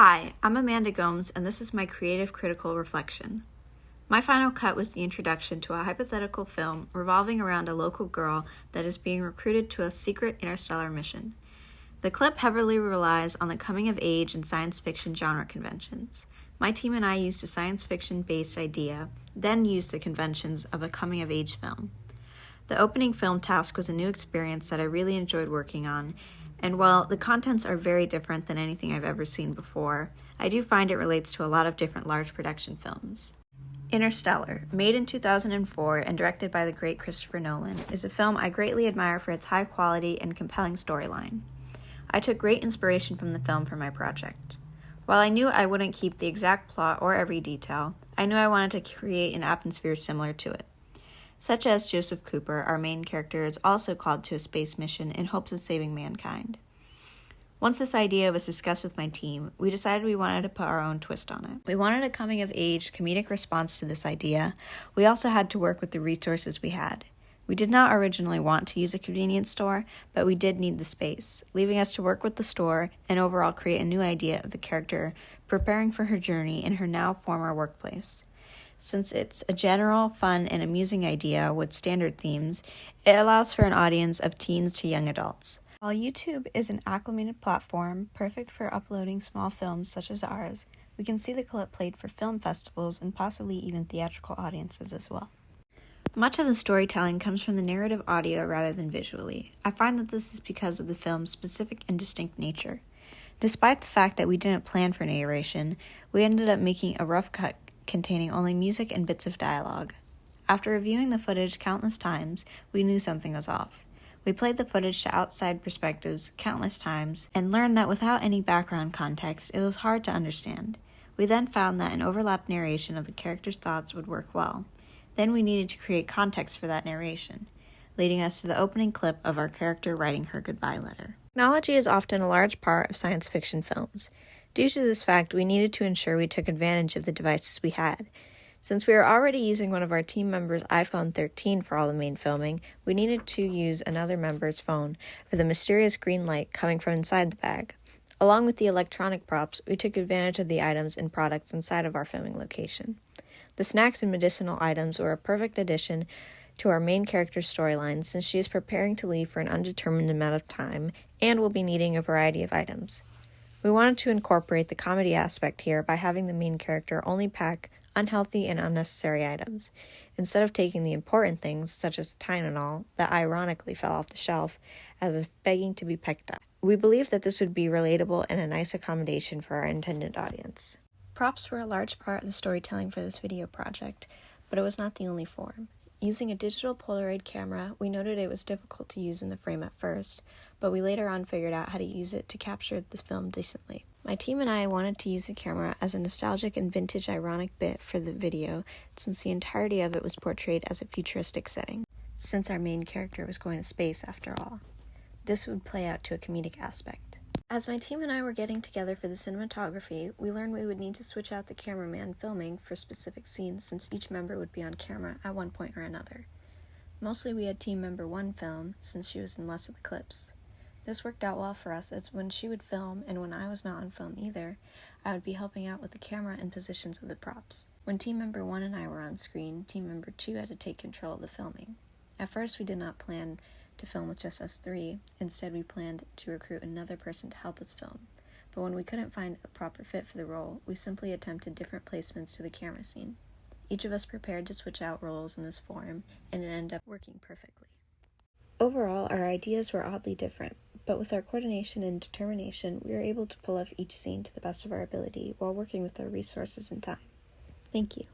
Hi, I'm Amanda Gomes, and this is my creative critical reflection. My final cut was the introduction to a hypothetical film revolving around a local girl that is being recruited to a secret interstellar mission. The clip heavily relies on the coming-of-age and science fiction genre conventions. My team and I used a science fiction-based idea, then used the conventions of a coming-of-age film. The opening film task was a new experience that I really enjoyed working on, and while the contents are very different than anything I've ever seen before, I do find it relates to a lot of different large production films. Interstellar, made in 2004 and directed by the great Christopher Nolan, is a film I greatly admire for its high quality and compelling storyline. I took great inspiration from the film for my project. While I knew I wouldn't keep the exact plot or every detail, I knew I wanted to create an atmosphere similar to it. Such as Joseph Cooper, our main character, is also called to a space mission in hopes of saving mankind. Once this idea was discussed with my team, we decided we wanted to put our own twist on it. We wanted a coming-of-age comedic response to this idea. We also had to work with the resources we had. We did not originally want to use a convenience store, but we did need the space, leaving us to work with the store and overall create a new idea of the character preparing for her journey in her now former workplace. Since it's a general, fun, and amusing idea with standard themes, it allows for an audience of teens to young adults. While YouTube is an acclimated platform perfect for uploading small films such as ours, we can see the clip played for film festivals and possibly even theatrical audiences as well. Much of the storytelling comes from the narrative audio rather than visually. I find that this is because of the film's specific and distinct nature. Despite the fact that we didn't plan for narration, we ended up making a rough cut containing only music and bits of dialogue. After reviewing the footage countless times, we knew something was off. We played the footage to outside perspectives countless times and learned that without any background context, it was hard to understand. We then found that an overlapped narration of the character's thoughts would work well. Then we needed to create context for that narration, leading us to the opening clip of our character writing her goodbye letter. Technology is often a large part of science fiction films. Due to this fact, we needed to ensure we took advantage of the devices we had. Since we were already using one of our team members' iPhone 13 for all the main filming, we needed to use another member's phone for the mysterious green light coming from inside the bag. Along with the electronic props, we took advantage of the items and products inside of our filming location. The snacks and medicinal items were a perfect addition to our main character's storyline since she is preparing to leave for an undetermined amount of time and will be needing a variety of items. We wanted to incorporate the comedy aspect here by having the main character only pack unhealthy and unnecessary items, instead of taking the important things, such as Tylenol, that ironically fell off the shelf, as if begging to be picked up. We believed that this would be relatable and a nice accommodation for our intended audience. Props were a large part of the storytelling for this video project, but it was not the only form. Using a digital Polaroid camera, we noted it was difficult to use in the frame at first, but we later on figured out how to use it to capture the film decently. My team and I wanted to use the camera as a nostalgic and vintage ironic bit for the video, since the entirety of it was portrayed as a futuristic setting, since our main character was going to space after all. This would play out to a comedic aspect. As my team and I were getting together for the cinematography, we learned we would need to switch out the cameraman filming for specific scenes since each member would be on camera at one point or another. Mostly we had team member 1 film since she was in less of the clips. This worked out well for us as when she would film and when I was not on film either, I would be helping out with the camera and positions of the props. When team member 1 and I were on screen, team member 2 had to take control of the filming. At first we did not plan to film with just us 3. Instead, we planned to recruit another person to help us film. But when we couldn't find a proper fit for the role, we simply attempted different placements to the camera scene. Each of us prepared to switch out roles in this form, and it ended up working perfectly. Overall, our ideas were oddly different, but with our coordination and determination, we were able to pull off each scene to the best of our ability while working with our resources and time. Thank you.